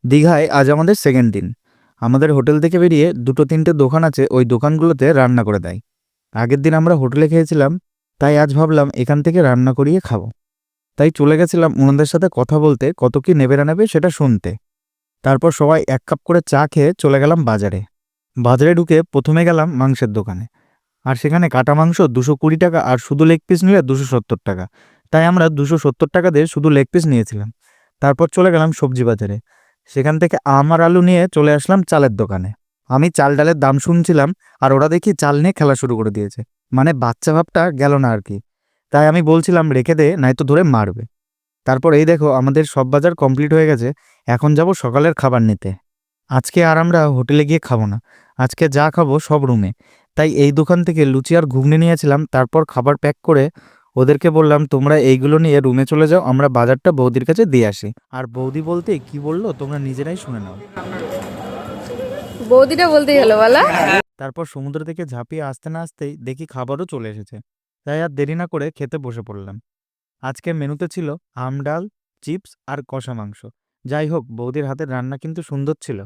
দীঘায় আজ আমাদের সেকেন্ড দিন। আমাদের হোটেল থেকে বেরিয়ে ২-৩টে দোকান আছে, ওই দোকানগুলোতে রান্না করে দেয়। আগের দিন আমরা হোটেলে খেয়েছিলাম, তাই আজ ভাবলাম এখান থেকে রান্না করিয়ে খাবো। তাই চলে গেছিলাম ওনাদের সাথে কথা বলতে, কত কি নেবে না নেবে সেটা শুনতে। তারপর সবাই ১ কাপ করে চা খেয়ে চলে গেলাম বাজারে। বাজারে ঢুকে ১ম গেলাম মাংসের দোকানে। আর সেখানে কাটা মাংস ২২০ টাকা আর শুধু লেগ পিস নিলে ২৭০ টাকা। তাই আমরা ২৭০ টাকা দিয়ে শুধু লেগ পিস নিয়েছিলাম। তারপর চলে গেলাম সবজি বাজারে। সেখান থেকে আম আর আলু নিয়ে চলে আসলাম চালের দোকানে। আমি চাল ডালের দাম শুনছিলাম, আর ওরা দেখি চাল নিয়ে খেলা শুরু করে দিয়েছে। মানে বাচ্চা ভাবটা গেল না আর কি। তাই আমি বলছিলাম রেখে দে, নয়তো ধরে মারবে। তারপর এই দেখো আমাদের সব বাজার কমপ্লিট হয়ে গেছে। এখন যাব সকালের খাবার নিতে। আজকে আর আমরা হোটেলে গিয়ে খাবো না। আজকে যা খাবো সব রুমে। তাই এই দোকান থেকে লুচি আর ঘুগনি নিয়েছিলাম। তারপর খাবার প্যাক করে ওদেরকে বললাম, তোমরা এইগুলো নিয়ে রুমে চলে যাও, আমরা বাজারটা বৌদির কাছে দিয়ে আসি। আর বৌদি বলতে কি বললো তোমরা নিজেরাই শুনে নাও। বৌদিটা বলতেই হলো বলা। তারপর সমুদ্র থেকে ঝাঁপিয়ে আসতে না আসতেই দেখি খাবারও চলে এসেছে। তাই আর দেরি না করে খেতে বসে পড়লাম। আজকে মেনুতে ছিল আম ডাল, চিপস আর কষা মাংস। যাই হোক, বৌদির হাতের রান্না কিন্তু সুন্দর ছিল।